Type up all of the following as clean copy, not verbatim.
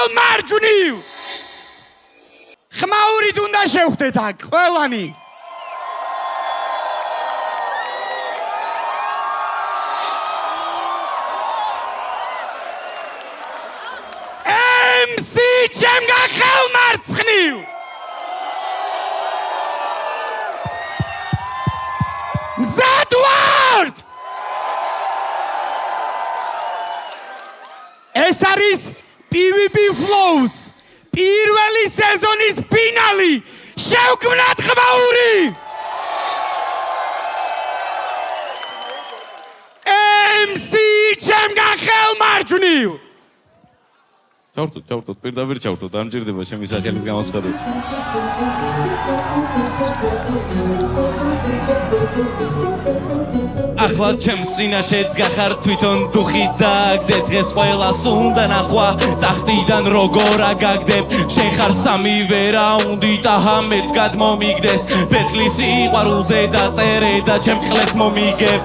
ხელმარჯვნივ ხმაურით უნდა შევხვდეთ აქ ყველანი MC ჩემგან ხელმარცხნივ მზად ვართ ეს არის PvP Flows პირველი სეზონის ფინალი შევქმნათ ხმაური MC ჩემგან ხელმარჯვნივ ჩავრთოთ, პირდაპირ ჩავრთოთ, არ მჭირდება ჩემი სახელის გამოცხადება. ახლა ჩემს წინაშე დგახარ თვითონ დუხი დააგდე დღეს ყველას უნდა ნახვა ტახტიდან როგორ აგაგდებ შენ ხარ სამივე რაუნდი და ჰამეც გადმომიგდეს ბეთლის სიყვარულზე დაწერე და ჩემ ხლეს მომიგებ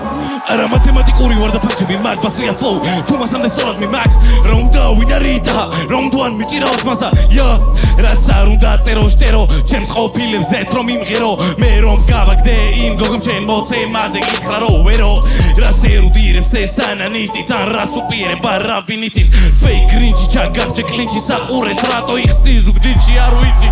არა მათემატიკური ვარ და ფაქტები მაგ ბასია flow თუ მასამდე სწორად მიმაგ რომ დავინარი და რომ დუან მიჭირავს მასა რაც არ უნდა წერო შტერო ჩემს ყოფილებზე რომ იმღერო მე რომ გავაგდე იმ გოგომ შენ მოცემაზე გითხრა რო ვერო რას ერუდირებს ეს ანანისტი თან რას უპიერება რა ვინ იცის fake cringe ჩაგახჭე კლინჩი საყურეს რატო იხსნი ზუგდიდში არ ვიცი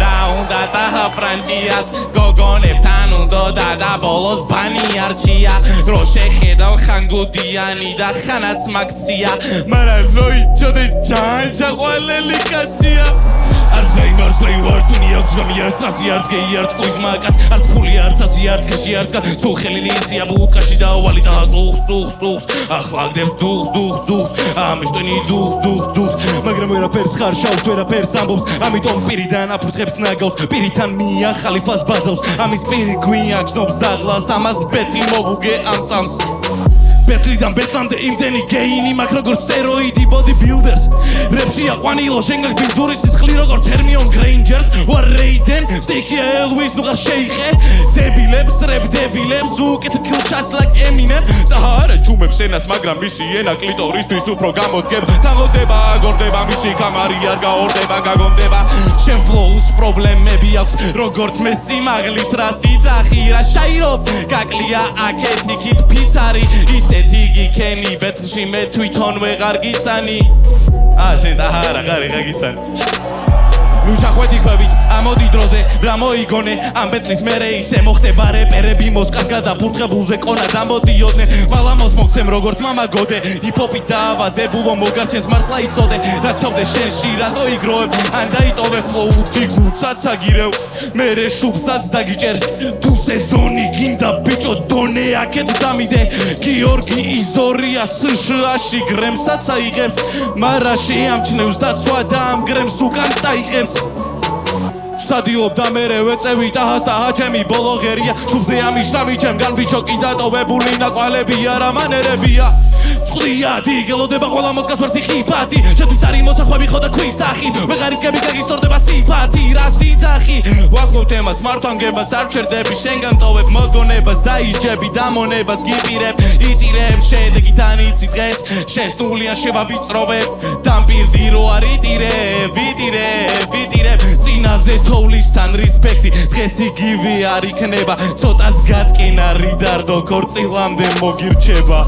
რა უნდა ტაჰა ფრანჭიას გოგონებთან უნდა და ბოლოს ბანი არჩია რო შეხედავ ხანგუდიანი და ხანაც მაგცია მაგრამ რო იჩოდე ჩანშაყვალელი კაცია არც გაიმარს ლეივარს თუ ნიაქვს გამიარს ტრასი არც გეი არც ყვის მაგაც არც ფული არც ასი არც ქეში არც კაც სუხელი ნისია ბუტკაში დავალი და ზუხს ახლაგდებს დუხს ამიშტენი დუხს მაგრამ ვერაფერს ხარ შავს ვერაფერს ამბობს ამიტომ პირიდან აფრთხებს ნაგავს პირიდან მია ხალიფას ბაზავს ამის პირი გვია გზნობს დაღლას ამას ბეთი მოგუგე ამ წამს ბეტრიდან ბეტრამდე იმდენი გეინი მაგ როგორც სტეროიდი ბოდიბილდერს რეპში აყვანილო შენგან ბინძურის სისხლი როგორც ჰერმიონ გრეინჯერს ვარ რეიდენ სტიქია ელვის ნუ ხარ შეიხე დებილებს რეპ დებილებს უკეთ კილშას ლაკ ემინემ და არა ჩუმებს ენას მაგრამ მისი ენა კლიტორისთვის უფრო გამოდგება დაღოდება აგორდება მისი კამარი არ გაორდება გაგონდება შენ ფლოუს პრობლემები აქვს როგორც მე სიმაღლის რა სიძახი რა შაირობ გაკლია აქეთ იქით ფიცარი ისეთი გიქენი ბეთლში მე თვითონ ვეღარ გიცანი შენ და არა ღარი გაგიცანი ნუ შახვეთი ხვევით ამოდი დროზე რა მოიგონე ამ ბეთლის მერე ისე მოხდება რეპერები მოსკას გადაფურთხებულზე კონა დამოდიოდნენ მალამოს მოგცემ როგორც მამა გოდე ჰიპ-ჰოპით დაავადებულო მოგარჩენს მართლა იწოდე რა ჩავდე შენში რატო იგროვებ ან დაიტოვე ფლოუ თიგულსაც აგირევ მერე შუბსაც დაგიჭერ თუ სეზონი გინდა ბიჭო დონე აქეთ დამიდე გიორგი იზორია სშ-ში გრემსაც აიღებს მარა შეამჩნევს დაცვა და ამ გრემს უკან წაიღებს სადილობ და მერე ვეწევი ტაჰას და ჰაჩემი ბოლო ღერია შუბზე ამიშრავი ჩემგან ბიჭო კი დატოვებული ნაკვალები არა მანერებია წყდია დილოდება ყველა მოსკას ვერცი ხიფათი ჩემთვის არის მოსახვები ხო და ქვის სახი ვეღარ იქები გაგისტორდება სიფათი რა სიძახი ვახლობ თემას მართვანგებას არ ჩერდები შენგან ტოვებ მოგონებას დაისჯები დამონებას გიპირებ იტირებ შედეგიდან იცი დღეს შენ სტულიან შევავიწროვებ დამპირდი რო არ ვიტირებ წინაზე თოვლისთან რისპექტი დღეს იგივე არ იქნება ცოტას გატკენა რიდარდო ქორწილამდე მოგირჩება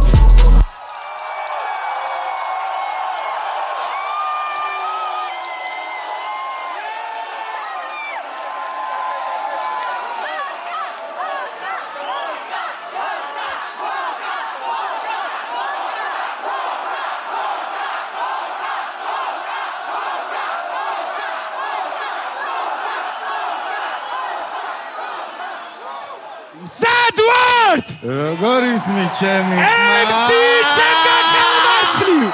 Zadward! როგორ ისმის ჩემი MC ჩემგან ხელმარცხნივ!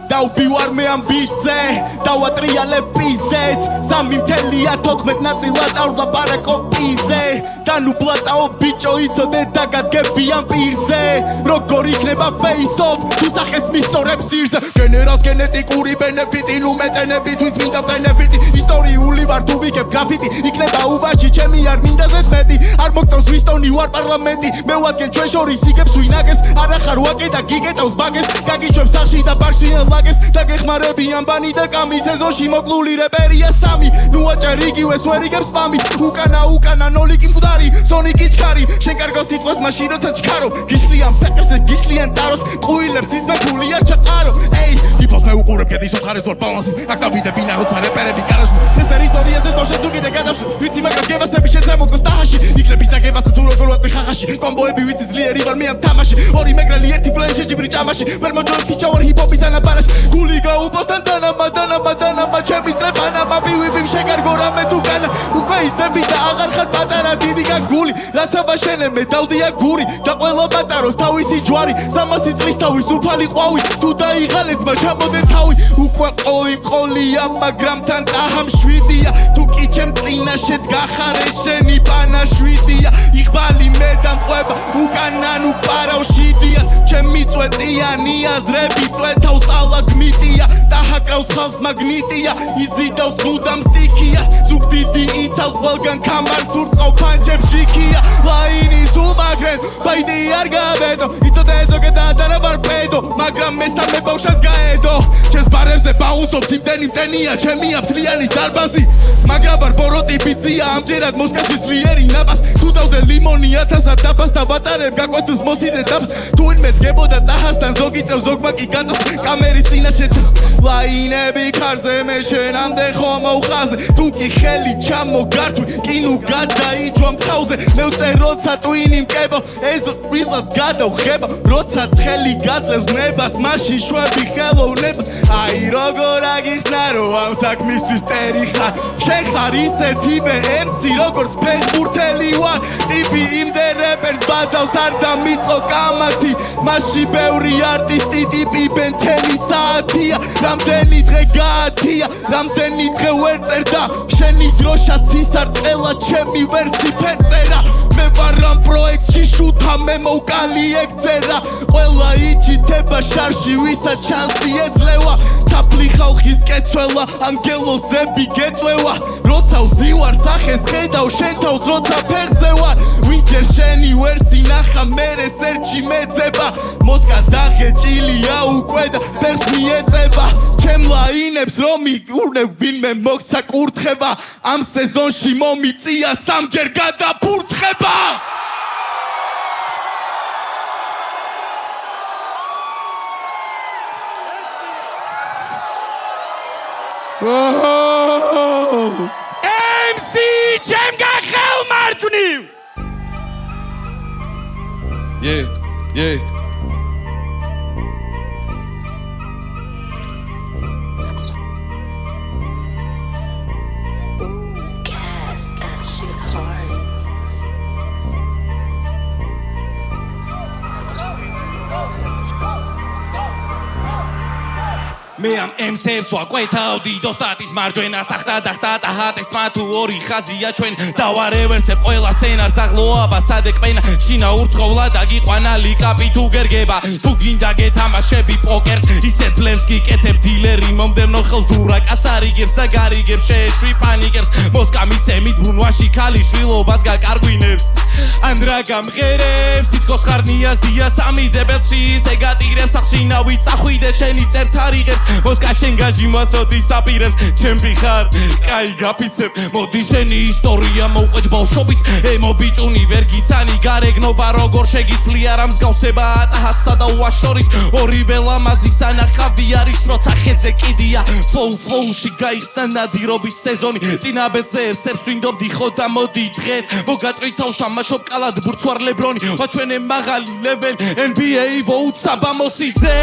და დავბივარ მე ამ ბიტზე დავატრიალებ პიზდეც 3.14 ნაწილად ავლა პარაკოპიზე და ნუ პლატაო ბიჭო იცოდე დაგადგები ამ პირზე როგორ იქნება face off თუ სახეს მისწორებს სირზე გენერალს გენეტიკური ბენეფიტი ნუ მეტენები თვით მინდა ბენეფიტი ისტორიული ვარ თუ ვიგებ გრაფიტი იქნება უბაში ჩემი არ მინდა ზედმეტი არ მოგწონს ვისტონი ვარ პარლამენტი მე ვადგენ ჩვენ შორის იგებს ვინაგებს არა ხარ ვაკე და გიგეტავს ბაგეს გაგიჩვევს სახში და ბარს ვინელაგეს და გეხმარები ამბანი და კამი სეზონში მოკლული რეპერია სამი ნუ აჭერ იგივეს ვერ იგებს პამის უკანა ნოლიკი მკვდარი სონიკი ჩქარი შენ კარგო სიტყვას მაშინ როცა ჩქარო გიშლიან ფეკერზე გიშლიან ტაროს ყუილებს ის მე ფული არ ჩაყარო ეი იფოს მე უყურებ კედის მხარეს ვარ ბალანსის აქ დავიდებინა როცა რეპერები კაროს ეს ტერიტორიაზე ბავშვებს თუ კიდე გადავშ ვიცი მაგრამ გევასები შენ ზემოგვს ტახაში იქნების და გევასა თუ როგორ ვატყვი ხახაში კომბოები ვიცი ძლიერი ვარ მე ამ თამაში ორი მეგრელი ერთი პლენში ჭიბრი ჭამაში ვერ მოჯორ ფიჩავარ ჰიპ-ჰოპის ანაბარაში გული გაუპოსთან დანამა ჩემი წრეპანამა ბივიბი შეგარგო რამე თუ განა უკვე ისდები და აღარ ხარ პატარა დიდი გაგული რაც აბაშენე მე დავდია გური და ყველა პატაროს თავისი ჯვარი 300 წლის თავის უფალი ყვავი თუ დაიღალეს მა ჩამოდე თავი უკვე ყოლია მაგრამ თან ტაჰამ შვიდია თუ კი ჩემ წინაშე დგახარე შენი პანა შვიდია იღბალი მე დამყვება უკანა ნუ პარავშიდია ჩემი წვეტიანი აზრები წვეთავს ალაგმიტია და ჰაკრავს ხალხს მაგნიტია იზიდავს მუდამ სტიქიას ზუგდიდი იცავს ყველგან კამარს ურწყავ ფანჯებს ჯიქია ლაინის უმაგრენ ბაიდი არ გაბედო იცოდე ზოგედა და ვარ პედო მაგრამ მესამე ბავშვს გაედო ჩემს ბარებზე ბაუნსობს იმდენია ჩემია მთლიანი დარბაზი მაგრამ ვარ ბოროტი ბიცია ამჯერად მოსკოვში ძლიერი ნაბას თუ დავდე ლიმონი 1000 დაბას და ვატარებ გაკვეთს მოსიდე დაბს თუ იმე დგებოდა ტაჰასთან ზოგი წევ ზოგმა კი გატოს კამერის წინაშე ლაინები ქარზე მე შენამდე ხომ უხაზე თუ კი ხელი ჩამოგართვი კინუ გადაიჯვა მთავზე მე ვწერ როცა ტვინი მკებო ეს ვიზად გადავხება როცა თხელი გაძლევს ნებას მაშინ შვები ხელოვნება აი როგორ აგიხსნა რომ ამ საქმისთვის პერი ხარ შენ ხარ ისეთი MC როგორც ფეხბურთელი ვარ ტიპი იმდე რეპერს ბაძავს არ დამიწყო კამათი მასში ბევრი არტისტი ტიპი ბენთენი საათია რამდენი დღე გაათია რამდენი დღე ვერ წერდა შენი დროშაც ისარ ყველა ჩემი ვერსი ფერწერა მე ვარ ამ პროექტში შუთა მე მოვკალი ეგწერა ყველა იჩითება შარში ვისაც ჩანსი ეძლევა თაფლი ხალხის კეცველა ანგელოზები გეწევა როცა ვზივარ სახეს ხედავ შენ თავს როცა ფეხზე ვარ ვინჯერ შენი ვერსი ნახა მერე სერჩი მეძება მოსკა დახეჭილია უკვე და ფეხს მიეწება ჩემ ლაინებს რომ იგურნებ ვინმე მოგცა კურთხება ამ სეზონში მომიწია სამჯერ გადაფურთხება MC ჩემგან ხელმარჯვნივ Yeah მე ამ MC-ებს ვაკვეთავდი დოსტატის მარჯვენა სახტა დახტა ტაჰატესმა თუ ორი ხაზია ჩვენ დავარევერსებ ყველა სცენარ ძაღლოაბა სადეკპენა შინა ურცხოვლა დაგიყვანა ლიკაპი თუ გერგება თუ გინდა გეთამაშები პოკერს ისეთ ფლებს გიკეთებ დილერი მომდევნო ხელს დურა კასარიგებს და გარიგებს შეეშვი პანიკებს მოსკა მიცემით ბუნვაში ქალი შვილობას გაკარგვინებს ან რა გამღერებს თითქოს ხარნიას დია სამი ძებელში ეგატირებს სახშინავი წახვიდე შენი წერტარიღებს მოსკა შენ გაჟი მასოდი საპირებს ჩემი ხარ კაი გაფიცებ მოდი შენი ისტორია მოვყვეთ ბავშვობის ემო ბიჭუნი ვერ გიცანი გარეგნობა როგორ შეგიცლია რა მსგავსება ატაჰასსა და უაშტორის ორივე ლამაზი სანახავი არის როცა ხეზე კიდია ფლოუში გაიხსნა ნადირობის სეზონი წინაბედზე ერსებს ვინდობდი ხო და მოდი დღეს მოგაწვითავს თამაშობ კალად ბურცვარ ლებრონი ვაჩვენე მაღალი ლეველი NBA ვოუცა ბამოსიძე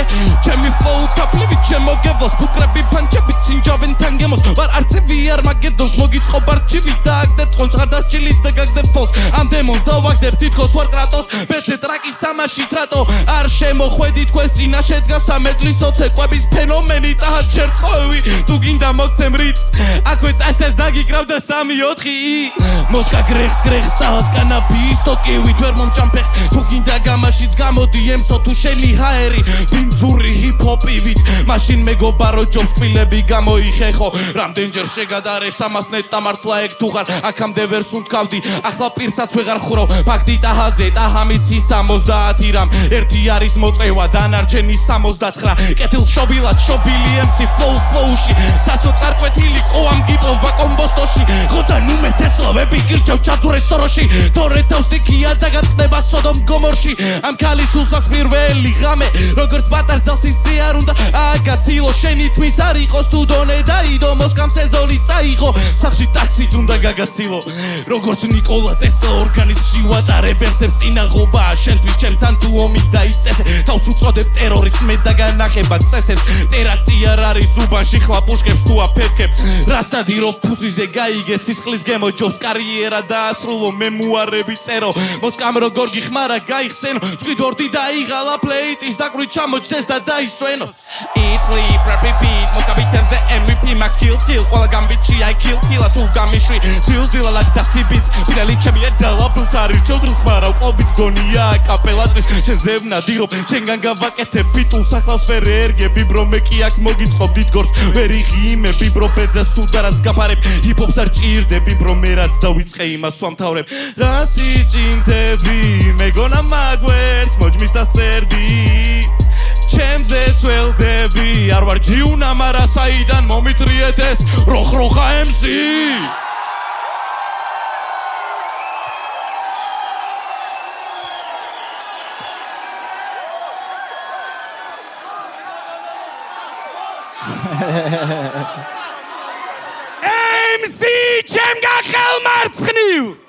ჩემი ფლოუ კაპლივი ჩემოგებოს ფუკრები პანჩები წინჯავენ თანგემოს ვარ არცევი არ მაგედოს მოგიწყობ არჩივი და აგდებ კონცერტას ჩილით და გაგდებ ფოს ამ დემონს დავაგდებ თითქოს ვარ კრატოს ბეთე ტრაკის თამაში ტრატო არ შემოხვედი თქვენ წინაშე დგას სამედლის ოცეკვების ფენომენი ტაჰად ჯერ ტყოვი თუ გინდა მოცემ რიტმს აქვე ტასეს დაგიკრავდა 3-4 მოსკა გრეხს ტალს კანაფის ტოკივით ვერ მომჭამფეხს თუ გინდა გამაშიც გამოდი ემსო თუ შენი ჰაერი ბინძური ჰიპ-ჰოპივით მაშინ მეგობარო ჯობს კბილები გამოიხეხო რამდენჯერ შეგადარე სამას ნეტა მართლა ეგ თუ ხარ აქამდე ვერ სუნთქავდი ახლა პირსაც ვეღარ ხრობ ფაქტი ტაჰაზე ტაჰამიცი 70 რამ ერთი არის მოწევა დანარჩენი 69 კეთილშობილად შობილი MC flow-ში სასო წარკვეთილი ყოამ გიპოვა კომბოსტოში ხოდა ნუ მეთესლავები გირჩევ ჩათურე სოროში თორე თავს დიქია დაგაწნება სოდომ გომორში ამ ქალიშულს აქვს პირველი ღამე როგორც ბატარძალს ისე არ უნდა აგაცილო შენი თმის არ იყოს თუ დონე დაიდო მოსკამ სეზონი წაიღო სახში ტაქსით უნდა გაგაცილო როგორც ნიკოლა ტესლა ორგანიზმში ვატარებებს წინაღობა შენთვის ჩემთან თუ ომი დაიწესე თავს უწოდებ ტერორისტ მე დაგანახება წესებს ტერაქტი არ არის უბანში ხლა პუშკებს თუ აფეთქებს რასტადი რო ფუზიზე გაიგე სისხლის გემოჯობს კარიერა დაასრულო მემუარები წერო მოსკამ როგორ გიხმარა გაიხსენო სვიდორდი დაიღალა პლეიტის დაკვრი ჩამოჯდეს და დაისვენო It's Lee, repeat, მოსკა ბიტემზე MVP max kill ყველა გამბიჩი I kill თუ გამიშვი ძილს დილა like dusty beats ფინალი ჩემი დალაპლს არის ჩოდრს მარა ყობიც გონია კაპელატრის შენ ზევნა დირო შენგან გავაკეთებ ბიტულს ახალს ვერ ერგები ბრო მე კი აქ მოგიწყობ დიდგორს ვერ იღიმე ბიბრო ბეძას სუდარას გაფარებ ჰიპ-ჰოპს არ ჭირდები ბრო მე რაც დავიწყე იმას ვამთავრებ რა სიჭინდები მეგონა მაგვერს მოჯმის ასერბი ჩემზე სველდები არ ვარ ჯიუნა მარა საიდან მომიტრიეთ ეს როხროხა MC MC ჩემგან ხელმარცხნივ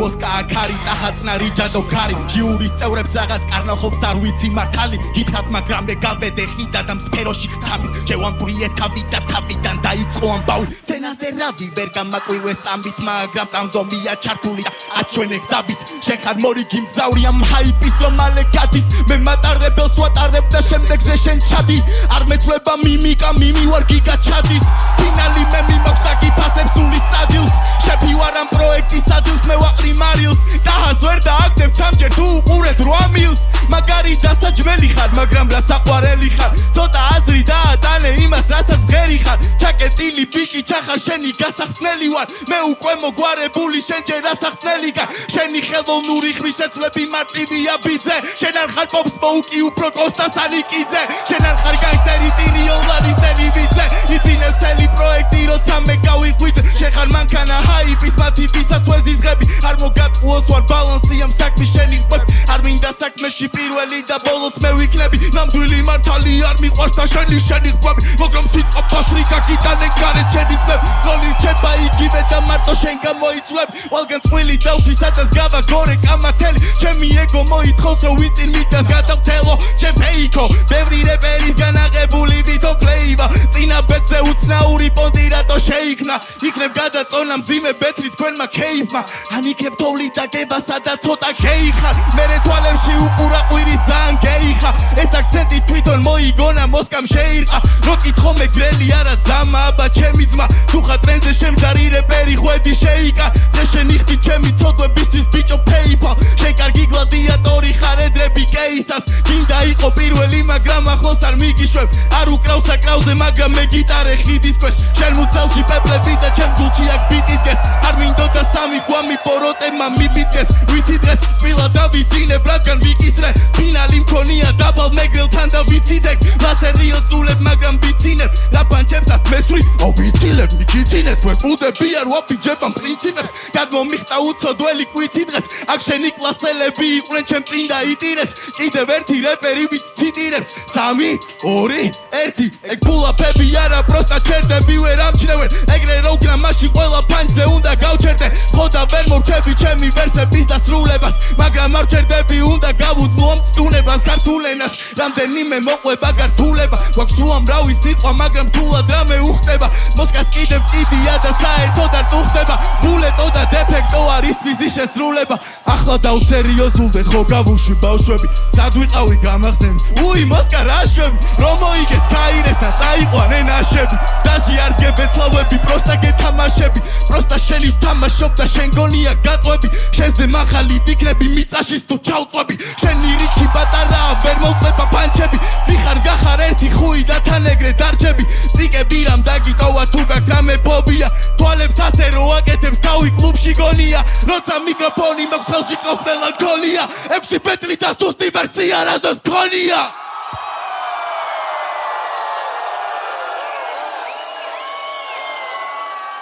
მოსკა აქარი ტაჰაცნარი ჯადო ქარი ჯიურის წევრებს რაღაც კარნახობს არ ვიცი მართალი გითხრათ მაგრამ მე გავედე ხიდა და მსფეროში ხთამი შევამბრიე თავი და თავიდან დაიწყო ამბავი სცენაზე რავი ვერ გამაკვირვეს წამით მაგრამ წამზომია ჩართული და აჩვენე გზაბიც შენ ხარ მორიგი მგზავრი ამ ჰაიპის რომ მალე გადის მე მატარებელს ვატარებ და შემდეგზე შენ ჩადი არ მეცლება მიმიკა მიმივარ გიგა ჩადის ფინალი მე მიმოხს და გიფასებს სული სადილს შეფი ვარ ამ პროექტის სადილს მე Marius, ტაჰას ვერ დააგდებ სამჯერ თუ უყურეთ 8 მილს მაგარი დასაჯმელი ხარ მაგრამ რა საყვარელი ხარ ცოტა აზრი დაატანე იმას რასაც მღერი ხარ ჩაკეტილი ბიჭი ჩახარ შენი გასახსნელი ვარ მე უკვე მოგვარებული შენ ჯერ ასახსნელი გარ შენი ხელოვნური ხვისეცლები მარტივია ბიძე შენ არ ხარ პოპს მოუკი უფრო კონსტანტინიკიძე შენ არ ხარ განგსტერი ტირიოლარისტერი ვიძე იცინეს თელი პროექტი როცა მე გავიხვიძე შენ ხარ მანქანა ჰაიპის მათი ვისაცვეზის ღები არ მოგატყუოს ვარ ბალანსი ამ საქმის შენი ხვები არ მინდა საქმეში პირველი და ბოლოს მე ვიქნები ნამდვილი მართალი არ მიყვარს და შენი ხვები მაგრამ სიტყვა ფასრი გაგიტანე გარეთ შენი ძმები როლი რჩება იგივე და მარტო შენ გამოიცვლებ ყველგან წვილი დავსვი სადაც გავაგორე კამათელი ჩემი ეგო მოითხოვს რომ ვიწინ მიდას გადავთელო ჩემ ფეიქო ბევრი რეპერის განაღებული ვითო კლეივა წინა ბედზე უცნაური პონტი რატო შეიქმნა იქნებ გადაწონა მძიმე ბეთრი თქვენმა ქეიფმა ან იქნებ თოვლი და გება სადაც ცოტა ქეიხარ მერე თვალებში უყურა ყვირის ძალიან გეიხა ეს აქცენტი თვითონ მოიგონა მოსკამ შეირყა რო კითხო მე გრელი არა ძამა აბა ჩემი ძმა თუ ხარ ტრენდზე შემდგარი რეპერი ხვედი შეიკა დღეს შენი ხდი ჩემი ცოდვებისთვის ბიჭო PayPal შენ კარგი გლადიატორი ხარ ედრები კეისას გინდა იყო პირველი მაგრამ ახლოს არ მიგიშვებ არ უკრავს აკრავზე მაგრამ მე გიტარე ხიდის ქვეშ შენ მუცელში პეპლები და ჩემ გულში აქ ბიტი დგეს არ მინდოდა სამი გვამი პოროტემა მიბიდგეს ვიცი დღეს პირა დავიცინებ რადგან ვიკისრე ფინალი მქონია დაბალ მეგრელთან და ვიციდებ ლასერიოს დულებ მაგრამ ვიცინებ რა პანჩებსაც მესვრი ვიცილებ მიგიცინეთ მე პუდები არ ვაფიჯებ ამ პრინციპებს გადმომიხტა უცოდველი კვიცი დღეს აქ შენი კლასელები იყვნენ ჩემ წინ და იტირეს კიდევ ერთი რეპერი ვიც ციტირებს 3 2 ერთი ეგ ფულაფები არა პროსტა ჩერდები ვერ ამჩნევენ ეგრე რო გნა მაშინ ყველა ფანჯზე უნდა გავჩერდე ხოდა ვერ მორჩები ჩემი ვერსების დასრულებას მაგრამ მარჩერდები უნდა გავუძლო ამ ცდუნებას ქართულ ენას რამდენიმე მოყვება გართულება გვაქვს უამრავი სიტყვა მაგრამ თულად რამე უხდება მოსკას კიდევ კიდია და საერთოდ არ წუხდება ბულეტო და დეფექტო არის მისი შესრულება ახლა დავსერიოზულდე ხო გავუშვი ბავშვები სად ვიყავი გამახსენდი უი მოსკა რაშვები რომ მოიგეს ქაირეს და წაიყვანე ნაშები დაში არ გებეცლავები პროსტა გეთამაშები პროსტა შენი თამაშობ და შენ გონია გაწვები შენზე მახალი ვიქნები მიწაშის თუ ჩავწვები შენი რიჩი პატარაა ვერ მოწება პანჩები ციხარ გახარ ერთი ხუი და თან ეგრე დარჩები წიკები რამ დაგიტოვა თუ გაქვს რამე ფობია თვალებს ასე რო აკეთებს თავი კლუბში გონია როცა მიკროფონი მაქვს ხელში ყავს მელანქოლია 6 პეტლი და სუსტი ვერსია რაზოს მქონია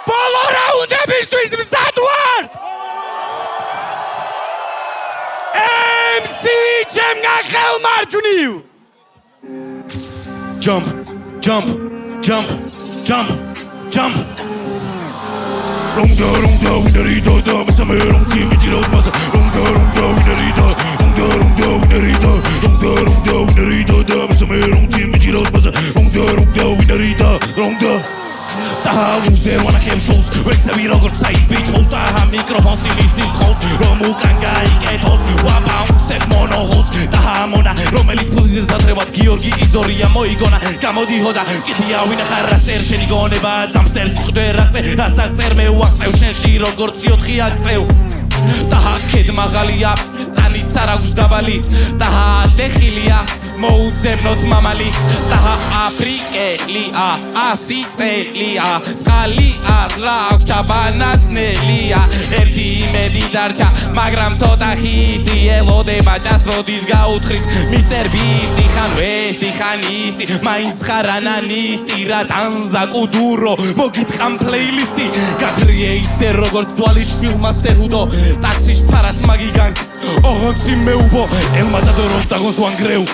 ბოლო რაუნდებისთვის მზად ვართ MC ჩემგან ხელმარჯვნივ Jump, jump, jump, jump, jump. Ronda, winnerita, da, mesame, ronki, mijiros, masa. Ronda, winnerita, ronda, winnerita, ronda, winnerita, da, mesame, ronki, mijiros, masa. Ronda, winnerita, ronda. Taha user wanna have shows ვეცები როგორც საით ბიჭოს taha მიკროფონს იმისთვის ხავს რომ უკან გაიგეთოს ვაბაუნსებ მონოჰოს taha მონა რომელიც ფუზიზე დაძრევად გიორგი იზორია მოიგონა გამოდიო და კიდია ვინახარ რასერ შენი გონება დამსტერს ხვდე რასაღწერ მე ვაღწევ შენში როგორც 4 აქწევ taha ქედ მაღალია ტანიც არ აქვს დაბალი taha დეხილია მოუძებნოთ მამალი taha აფრიკელია ასიწელია წყალი არა აქვს ჩაბანაცნელია ერთი იმედი დარჩა მაგრამ ცოტა ხისტი ელოდება ჭას როდის გაუთხრის მისტერ ბისტი ხან ვესტი ხან ისტი მაინც ხარ ანანისტი რა ტანზა კუდურო მოგიტყამ პლეილისტი გათრიე ისე როგორც დვალის შვილმა სეჰუდო ტაქსის ფარას მაგიგან ოღონცი მეუბო ელმატადოროს დაგონს ვანგრევ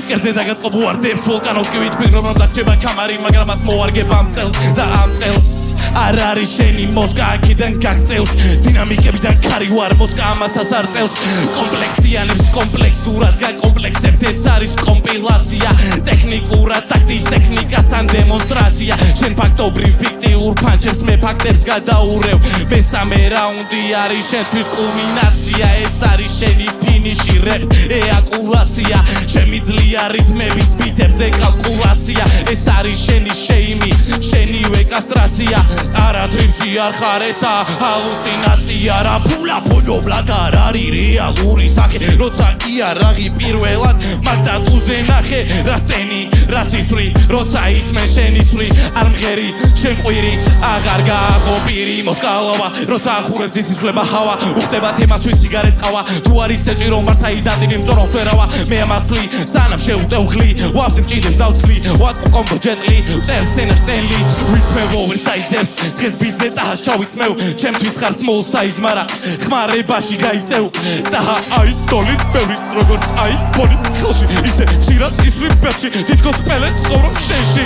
კერძე დაგაწყობ უარდებს ვულკანოს კი ვიტყვი რომ დაგჭება კამარი მაგრამ მას მოარგებ ამ წელს და ამ წელს არ არის შენი მოსკა აქედან გაგწევს დინამიკებიდან ქარი ვარ მოსკა ამასაც არ წევს კომპლექსიანებს კომპლექსურად გაკომპლექსებთ ეს არის კომპილაცია ტექნიკურად ტაქტის ტექნიკასთან დემონსტრაცია შენ ფაქტობრივ ფიქტიურ პანჩებს მე ფაქტებს გადაურევ მესამე რაუნდი არის შენთვის კულმინაცია ეს არის შენი ფინიში რეპ ეაკულაცია შემიძლია რითმების ბიტებზე კალკულაცია ეს არის შენი შეიმი შენივე კასტრაცია არა დრიფში არ ხარ ესა ჰალუცინაცია რა ფულა ფონობლად არ არის რეალური სახე როცა კი არაღი პირველად მაგდაწუზე ნახე რასტენი რასისვრი როცა ისმენ შენისვრი არ მღერი შენ ყვირი აღარ გააღობირი მოსკალოვა როცა ახურებს ისისვლება ჰავა უხდება თემას ვით სიგარეტს ყავა თუ არის სეჭი რომ ვარ საიდანტილი მწორავს ვერავა მე ამაცვლი სანამ შეუტევხლი ვაფსი მჭიდებს დავცლი ვატყო კომბო ჯეტლი წერ სენერ სტენლი ვიცმევ ოვერსაიზებს დღეს ბიძე ტაჰას ჩავიცმევ ჩემთვის ხარ small size მარა ხმარებაში გაიწევ ტაჰა აიდოლი ბევრის როგორც აიფონი ხელში ისე ხშირად ისვრი ბელში თითქოს პელე ცხოვრობს შენში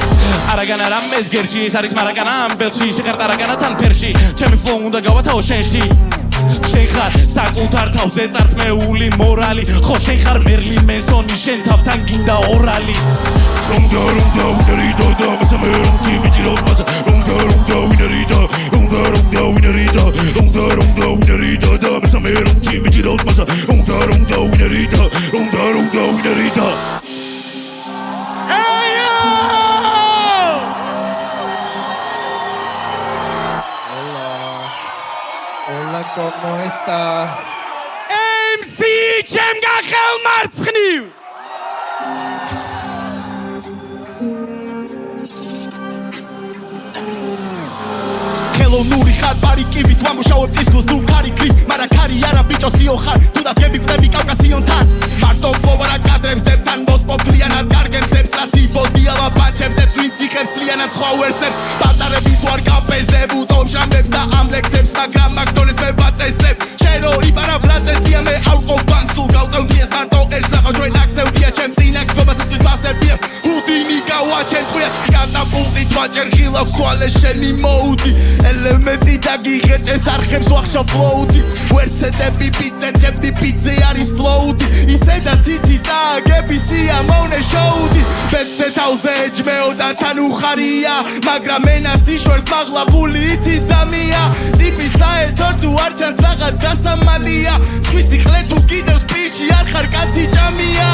არაგან არა მეზგერჯი ეს არის მარაგანა ამბელში შეყარ არაგანათან ფერში ჩემი flow უნდა გავათავო შენში შენ ხარ საკუთარ თავზე წართმეული მორალი ხო შენ ხარ მერლინ მენსონი შენ თავთან გინდა ორალი Ronda, winnerita, da, mesame, ronki, mijiros, masa. Ronda, winnerita, ronda, winnerita, ronda, winnerita, da, mesame, ronki, mijiros, masa. Ronda, winnerita, ronda, winnerita. Hey yo! Hola, ¿cómo está? MC ჩემგან ხელმარცხნივ ხელოვნური ხარ პარიკივით ვამუშავებ წისქვილს თუ ქარი ქრის მაგრამ ქარი არა ბიჭო სიო ხარ თუ და გებიკვდები კავკასიონთან მარტო ფოვარა კადრებს დებთან მოსპოფლიანად გარგემსებს რაც იბოდიალა პანჩებს ვინც იხერხლიანად სხვა ვერსებს ბატარების ვარ კაპეზებ უტობ შამბებს და ამლექსებს მაგრამ მაგდონეს მე ვაწესებ შერო იბარა ბრაწესია მე ავყო ბანკს თუ გავწევ დიეს მარტო ერთს ნახავ ჩვენ აქ სევდია ჩემ წინა გობას ეს კლასებია უდინი გავა ჩემ ტყვიას კატაპულტით ვაჭერ ღილავს თვალე შენი მოუდი ელემენტი დაგიღეჭეს არხებს ვახშა ფლოუდი ვერცედები პიცეთები პიცე არის ფლოუდი ისედაც იცი წააგები სიამოვნე შოუდი ბეცე თავზე ეჯმეო და თან უხარია მაგრამ ენას იშვერს მაღლაბული ისი ზამია ტიპი საერთოდ თუ არ ჩანს რაღაც დასამალია სხვისი ხლე თუ კიდევ სპირში არ ხარ კაცი ჭამია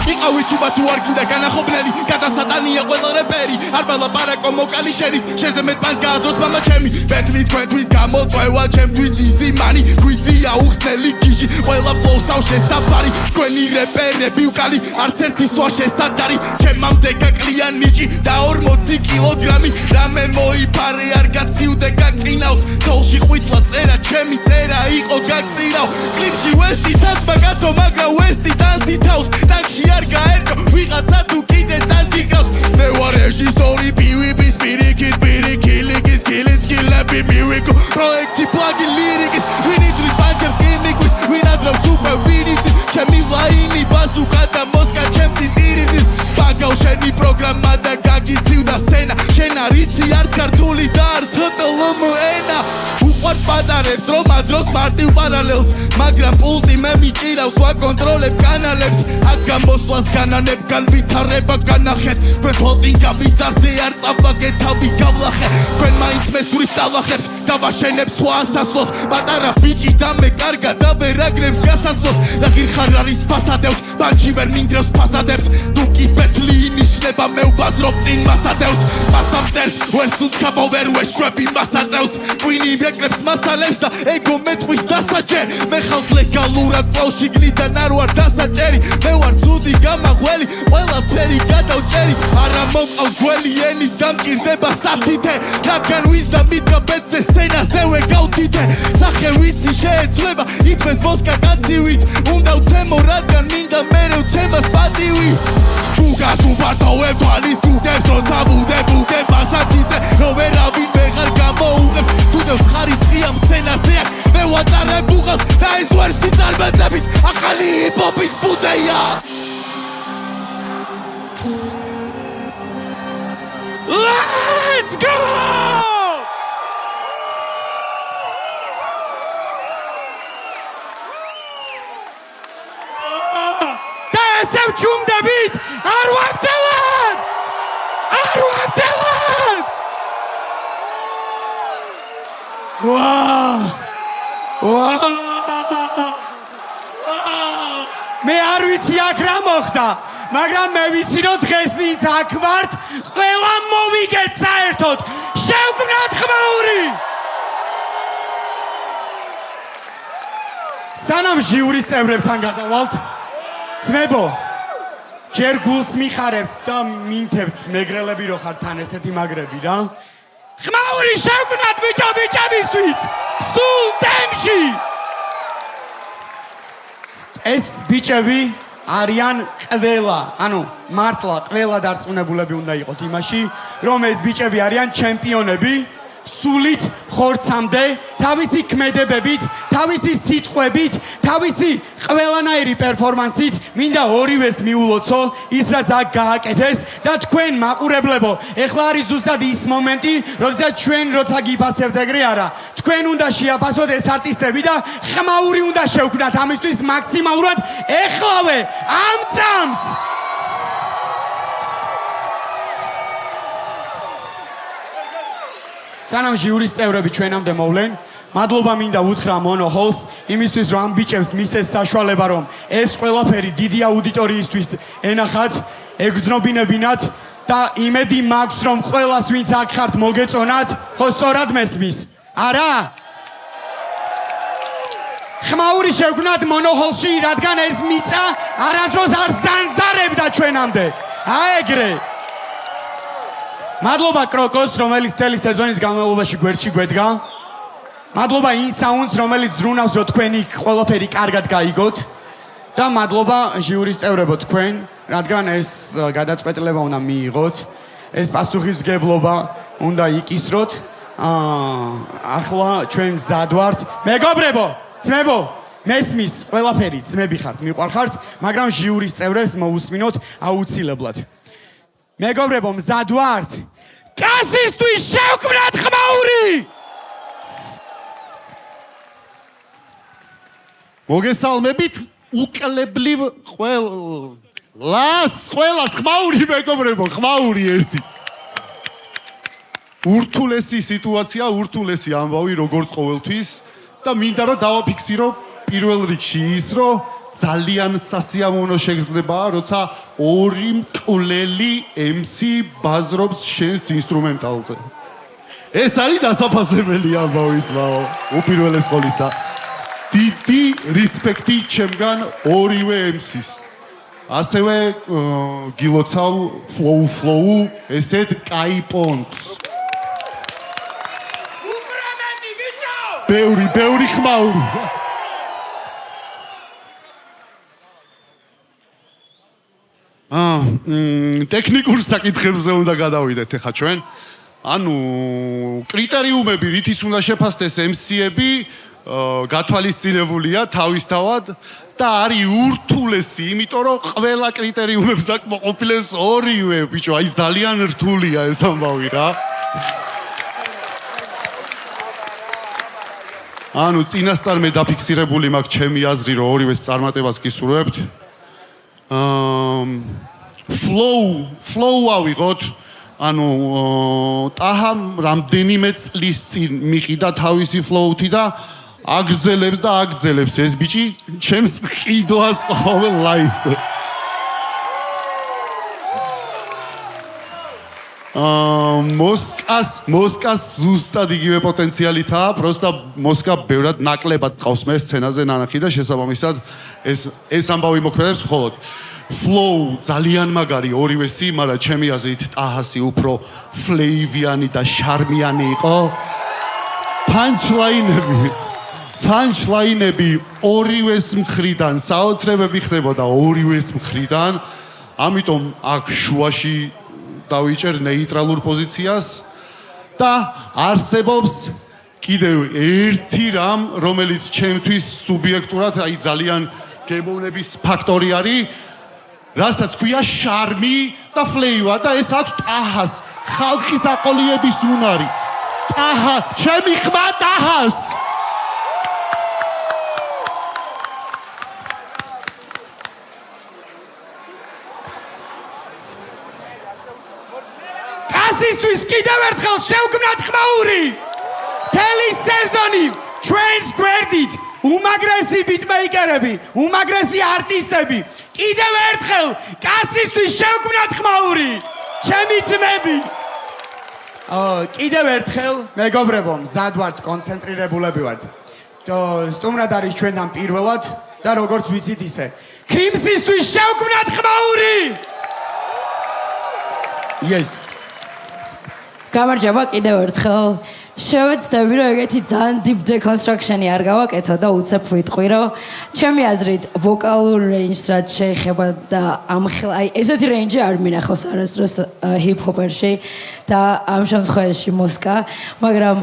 იყავი ჩუბა თუ არ გინდა განახობნელი გადასატანია ყველა რეპერი არ ბალაპარაკო მოკალიშერი შეზე მეტ პანს გააძროს მამა ჩემი ბეთლი თქვენთვის გამოწვევა ჩემთვის იზი მანი გვიზია უხსნელი გიჟი ყველა ფლოუს თავ შესაფარი თქვენი რეპერები უკალი არც ერთი სვა შესადარი ჩემამდე გაკლია ნიჭი და 40 კილოგრამი რამე მოიფარე არ გაციუდე გაკრინავს თოლში ყვიტლა წერა ჩემი წერა იყო გაგწირავ კლიპში ვესტი ცაცმა კაცო მაგრა ვესტი დანსი თავს ტანკში არ გაერკო ვიღაცა თუ კიდე დანს გიკრავს მე ვარ რეჟისორი პივიბის პირიქით პირიქი ლიგის კილიც კილები მივიკო პროექტი პლაგი ლირიკის ვინიდრის პანჩებს კიმიკვის ვინადრობს უკვე ვინიცი ჩემი ლაინი ბაზუკა და მოსკა ჩემი ტირიზის ბაგავ შენი პროგრამა და გაგიცივდა სენა შენ არიცი არც ქართული და არც ჰტლმ ენა უყვართ პატარებს რომ აძროს მარტივ პარალელს მაგრამ პულტი მე მიჭირავს ვაკონტროლებ კანალებს აქ გამოსვლას განანებგან ვითარება განახეთ თქვენ ფოლტინ გამიზარდე არ წაბაგე თავი გავლახე თქვენ მაინც მესურით დალახებს დავაშენებს სხვა ასასვლელს პატარა ბიჭი და მე კარგა და ბერაგნებს გასასვლელს და ღირხარ არის ფასადევს ბანჩი ვერ მინდრევს ფასადებს თუ კი ბეთლი ინიშნება მე ვბაზრობ წინ მასადევს მასამ წერს ვერ სუნთქაბო ვერ ვეშვები მასაწევს კვინი მეკრებს მასალებს და ეგო მეტყვის დასაჯე მე ხალხს ლეგალურად პლავში გნიდან არ ვარ დასაჭერი მე ვარ ცუდი გამაღველი ყველაფერი გადავჭერი არა მომყავს გველი ენი დამჭირდება სათითე რადგან ვის და მითქა ბეცე სენაზევე გავთითე სახე ვიცი შეეცვლება ითმეს მოსკა კაცივით უნდა ვცემო რადგან მინდა მერე ვცემას პატივი ბუგას უპარტოვებ თვალის გუდებს როცა ბუდებ უგებ მასათისე რო ვერავინ ვეღარ გამოუღებ თუდევს ხარისხია სენაზე აქ მე ვატარებ ბუღას და ეს ვერ სიწარმეტების ახალი ჰიპ-ჰოპის ბუდეა Let's go! და ესევ ჩუმდებით არ ვაგრძელებ! არ ვაგრძელებ! მე არ ვიცი აქ რა მოხდა მაგრამ მე ვიცი რომ დღეს ვინც აქ ვართ ყველა მოვიგეთ საერთოდ შევგნათ ხმაური სანამ ჟიურის წევრებთან გადავალთ ძმებო ჯერ გულს მიხარებთ და მინთებთ მეგრელები რო ხართ თან ესეთი მაგრები რა ხმაური შევგნათ ბიჭებისთვის სულ თემში ეს ბიჭები არიან ყველა, ანუ მართლა ყველა დარწმუნებულები უნდა იყოთ იმაში, რომ ეს ბიჭები არიან ჩემპიონები, სულით ხორცამდე, თავისი ქმედებებით, თავისი სიტყვებით, თავისი ყველანაირი პერფორმანსით, მინდა ორივეს მიულოცო, ის რაც აქ გააკეთეს და თქვენ მაყურებლებო, ეხლა არის ზუსტად ის მომენტი, როდესაც ჩვენ როცა გიფასებთ ეგრე არა, თქვენ უნდა შეაფასოთ ეს არტისტები და ხმაური უნდა შევქმნათ ამისთვის მაქსიმალურად ეხლავე ამ წამს სანამ ჟიურის წევრები ჩვენამდე მოვლენ მადლობა მინდა უთხრა მონო ჰოლს იმისთვის რომ ამ ბიჭებს მისცეს საშუალება რომ ეს ყველაფერი დიდი აუდიტორიისთვის ენახათ ეგრძნობინებინათ და იმედი მაქვს რომ ყველას ვინც აქ ხართ მოგეწონათ ხო სწორად მესმის არა ხმაური შევქმნათ მონო ჰოლში რადგან ეს მიწა არასდროს არ ზანზარებდა ჩვენამდე აეგრე მადლობა კროკოს, რომელიც მთელი სეზონის განმავლობაში გვერდში გვედგა. მადლობა ინსაუნდს, რომელიც ზრუნავს, რომ თქვენი ყველაფერი კარგად გაიგოთ. და მადლობა ჟიურის წევრებო თქვენ, რადგან ეს გადაწყვეტილება უნდა მიიღოთ. ეს პასუხისმგებლობა უნდა იკისროთ. ახლა ჩვენ მზად ვართ. მეგობრებო, ძმებო, მესმის ყველაფერი, ძმები ხართ, მიყვარხართ, მაგრამ ჟიურის წევრებს მოусმინოთ აუცილებლად. მეგობრებო, მზად ვართ? კასისთვის შევქმნათ ხმაური! მოგესალმებით უკლებლივ ყველას ხმაური მეგობრებო, ხმაური ერთი. ურთულესი სიტუაცია, ურთულესი ამბავი როგორც ყოველთვის და მინდა რომ დავაფიქსირო პირველ რიგში ის რომ ძალიან სასიამოვნო შეგრძნებაა, როცა ორი მკვლელი MC ბაზრობს შენს ინსტრუმენტალზე. ეს არის დასაფასებელი ამბავი ძმაო, უპირველეს ყოვლისა. დიდი რესპექტი ჩემგან ორივე MC-ს. ასევე გილოცავ flow ესეთ კაი პონტს. ბევრი ხმაური. ტექნიკურ საკითხებზე უნდა გადავიდეთ ახლა ჩვენ. ანუ კრიტერიუმები რითიც უნდა შეფასდეს MC-ები გათვალისწინებულია თავისთავად და არის ურთულესი, იმიტომ რომ ყველა კრიტერიუმებს აკმაყოფილებს ორივე ბიჭო, აი ძალიან რთულია ეს ამბავი რა. ანუ წინასწარ მე დაფიქსირებული მაქვს ჩემი აზრი, რომ ორივეს წარმატებას გისურვებთ. flow ავიღოთ. ანუ ტაჰამ რამდენიმე წლის წინ მიყიდა თავისი flow-თი და აგრძელებს და აგრძელებს ეს ბიჭი ჩემს ყიდვას ყოველ live-ზე. მოსკას ზუსტად იგივე პოტენციალითაა, პროსტა მოსკა ბევრად ნაკლებად ყავს მე სცენაზე ნანახი და შესაბამისად ეს ამბავი მოქმედებს მხოლოდ. flow ძალიან მაგარი ორივესი, მაგრამ ჩემი აზრით ტაჰასი უფრო ფლეივიანი და შარმიანი იყო. punchline-ები ორივეს მხრიდან საოცრებები ხდებოდა ორივეს მხრიდან. ამიტომ აქ შუაში დავიჭერ ნეიტრალურ პოზიციას და არსებობს კიდევ ერთი რამ, რომელიც ჩემთვის სუბიექტურად აი ძალიან გემოვნების ფაქტორი არის, რასაც ქვია შარმი და ფლეივა და ეს აქვს ტაჰას, ხალხის აყოლიების უნარი. ტაჰა, ჩემი ხმა ტაჰას. კასისთვის კიდევ ერთხელ შევქმნათ ხმაური! თელი სეზონი ჩვენს გვერდით უმაგრესი ბიტმეიკერები, უმაგრესი არტისტები, კიდევ ერთხელ კასისთვის შევქმნათ ხმაური! ჩემი ძმები! კიდევ ერთხელ მეგობრებო, მზად ვართ, კონცენტრირებულები ვართ. სტუმრად არის ჩვენთან პირველად და როგორც ვიცით ისე, კრიმსისთვის შევქმნათ ხმაური! Yes. გამარჯობა კიდევ ერთხელ. შევეცდები რომ ეგეთი ძალიან deep deconstruction-ი არ გავაკეთო და უცებ ვიტყვი რომ ჩემი აზრით ვოკალურ რეინჯს რაც შეეხება და აი ესეთი რეინჯი არ მინახავს არასდროს ჰიპ-ჰოპერში და ამ შემთხვევაში მოსკა, მაგრამ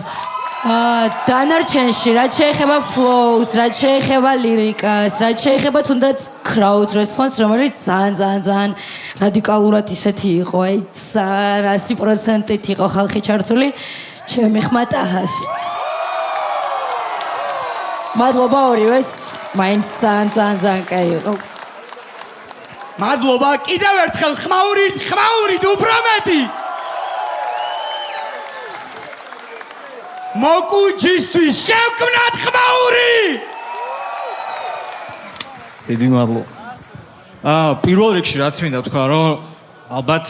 დანარჩენში რაც შეეხება flows, რაც შეეხება ლირიკას, რაც შეეხება თუნდაც crowd response, რომელიც ძალიან რადიკალურად ისეთი იყო, აი 100%-ით იყო ხალხი ჩართული. ჩემი ხმა ტაჰას. მადლობა ორივეს, მაინც ძალიან კაი იყო. მადლობა, კიდევ ერთხელ ხმაურით უფრო მეტი. მოკუჯისთვის შევქმნათ ხმაური! დიდი მადლობა. პირველ რიგში რაც მინდა თქვა, რომ ალბათ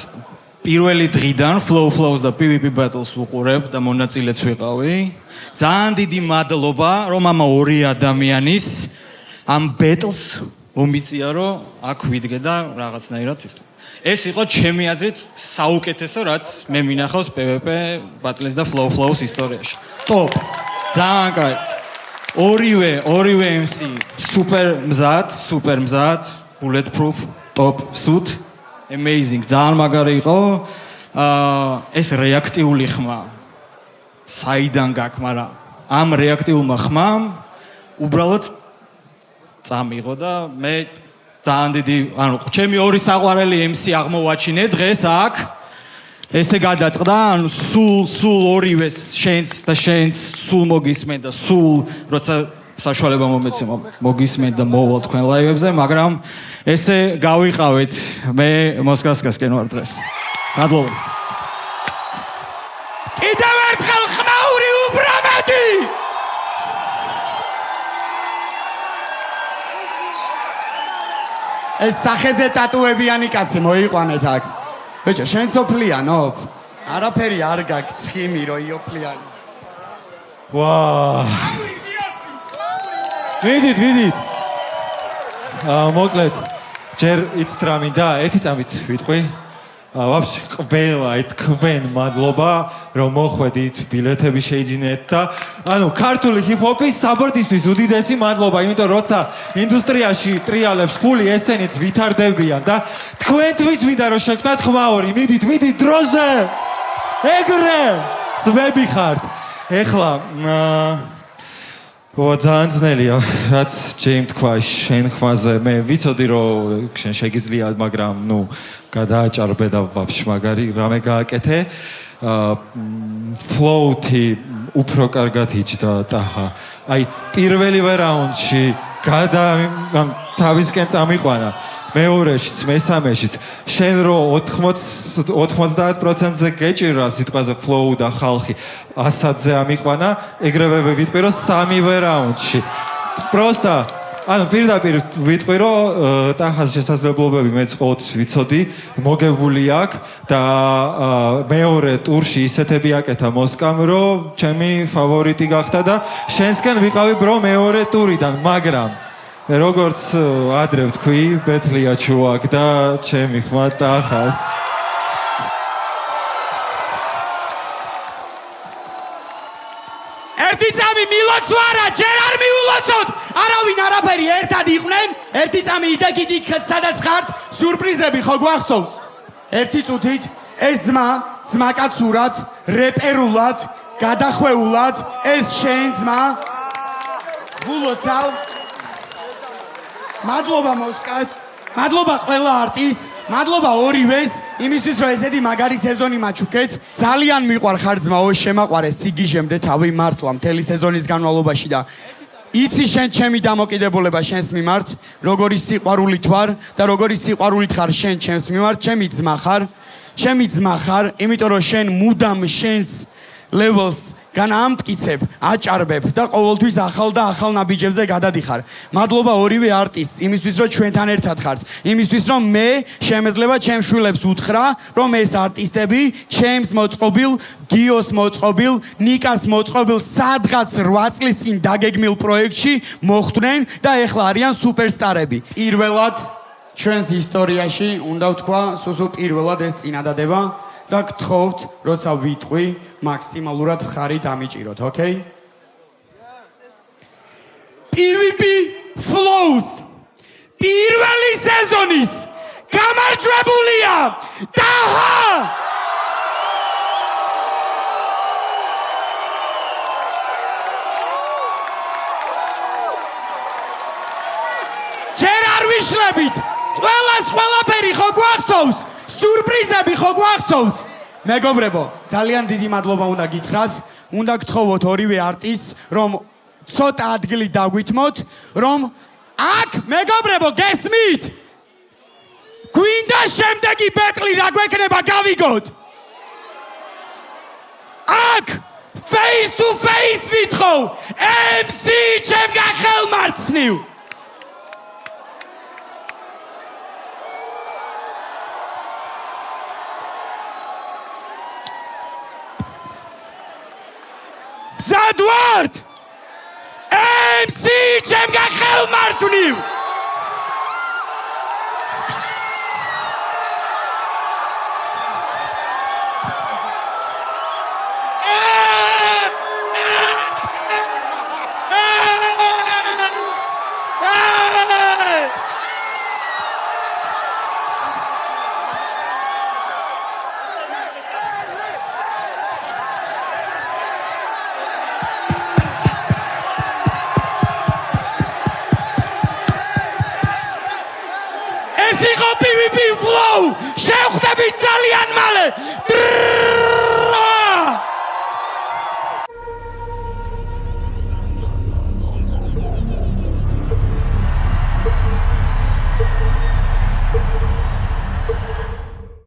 პირველი დღიდან flows და PvP battles ვუყურებ და მონაწილეც ვიყავი. ძალიან დიდი მადლობა რომ ამ ორი ადამიანის ამ battles მომიწია რომ აქ ვიდგე და რაღაცნაირად ისტო. ეს იყო ჩემი აზრით საუკეთესო რაც მე მინახავს PvP battles და flows ისტორიაში. Top. ძალიან კაი. ორივე MC super მზად, bulletproof, top suit. Amazing, ძალიან მაგარი იყო. ეს რეაქტიული ხმა. საიდან გაქვს, მაგრამ ამ რეაქტიულმა ხმამ უბრალოდ წამიღო და მე ძალიან დიდი, ანუ ჩემი ორი საყვარელი MC აღმოვაჩინე დღეს აქ. ესე გადაწყდა, ანუ სულ ორივეს შენს და შენს სულ მოგისმენ და სულ როცა საშუალება მომეცემა მოგისმენ და მოვალ თქვენ ლაივებზე, მაგრამ ესე გავიყავით. მე მოსკოვსკასკენ ვარ დღეს. მადლობა. კიდევ ერთხელ ხმაური უბრამედი! ეს სახეზე ტატუებიანი კაცი მოიყვანეთ აქ. ბიჭო, შენ სოფლიანო? არაფერი არ გაქვს, ცხიმი რო იოფლიანი. ვა ვიდით მოკლედ ჯერ იცით რა მინდა ერთი წამით ვიტყვი ვაფშე ყველა თქვენ მადლობა რომ მოხვედით ბილეთები შეიძინეთ და ანუ ქართული ჰიპ-ჰოპის საბორდისთვის უდიდესი მადლობა იმიტომ როცა ინდუსტრიაში ტრიალებს ფული ესენიც ვითარდებიან და თქვენთვის მინდა რომ შექმნათ ხმაური მიდით დროზე ეგრე ძმები ხართ ეხლა ძალიან ძნელია რაც ჯეიმ თქვა შენ ხმაზე მე ვიცოდი რომ შენ შეგიძლია მაგრამ ნუ გადააჭარბე და ვაფშე მაგარი რამე გააკეთე ფლოუთი უფრო კარგად იჯდა ტაჰა აი პირველივე რაუნდში თავისკენ წამიყვანა მეორეშიც მესამეშიც შენ რო 90%-ზე გეჭირა სიტყვაზე ფლოუ და ხალხი 100-ზე ამიყვანა ეგრევე ვიტყვი რომ სამივე რაუნდში პროსტა ანუ პირდაპირ ვიტყვი რომ ტახას შესაძლებლობები მეც ყოველთვის ვიცოდი მოგებული აქვს და მეორე ტურში ისეთები აკეთა მოსკამ რომ ჩემი ფავორიტი გახდა და შენსკენ ვიყავი ბრო მეორე ტურიდან მაგრამ როგორც ადრე ვთქვი ბეთლია ჩუაკ და ჩემი ხმა ტახას ერთი წამი მილოცვარა ჯერ არ მიულოცოთ არავინ არაფერი ერთად იყვნენ ერთი წამი იდეკიდი სადაც ხართ სიურპრიზები ხო გვახსოვს ერთი წუთით ეს ძმაკაცურად რეპერულად გადახვეულად ეს შენ ძმა გულოცავ მადლობა მოსკას მადლობა ყველა არტისტს მადლობა ორივეს იმისთვის რომ ესეთი მაგარი სეზონი მაჩუქეთ ძალიან მიყვარ ხარ ძმაო შემაყვარე სიგიჟემდე თავი მართლა მთელი სეზონის განმავლობაში და იცი შენ ჩემი დამოკიდებულება შენს მიმართ როგორი სიყვარულით ვარ და როგორი სიყვარულით ხარ შენ ჩემს მიმართ ჩემი ძმა ხარ იმიტომ რომ შენ მუდამ შენს ლეველს განამტკიცებ, აჭარბებ და ყოველთვის ახალ და ახალ ნაბიჯებზე გადადიხარ. მადლობა ორივე არტისტს, იმისთვის რომ ჩვენთან ერთად ხართ, იმისთვის რომ მე შემეძლება ჩემს შვილებს უთხრა, რომ ეს არტისტები ჩემს მოწყობილ, გიოს მოწყობილ, ნიკას მოწყობილ სადღაც 8 წლის წინ დაგეგმილ პროექტში მოხვდნენ და ეხლა არიან სუპერსტარები. პირველად ჩვენს ისტორიაში უნდა ვთქვა, სულ პირველად ეს წინადადება და გთხოვთ, როცა ვიტყვი, მაქსიმალურად ხარი დამიჭიროთ, ოკეი? PvP Flows პირველი სეზონის გამარჯვებულია ტაჰა! ჯერ არ ვიშლებით, ყველაფერი ხო გვახსოვს? სურპრიზები ხო გვახსოვს? მეგობრებო, ძალიან დიდი მადლობა უნდა გითხრათ, უნდა გთხოვოთ ორივე არტისტს, რომ ცოტა ადგილი დაგვითმოთ, რომ აქ მეგობრებო, გესმით? გვინდა შემდეგი ბეტლი რა გვექნება გავიგოთ? აქ face to face ვითხოვ, MC ჩემგან ხელმარცხნივ. Zadward! MC ჩემგან ხელმარჯვნივ! შოუ შევხვდებით ძალიან მალე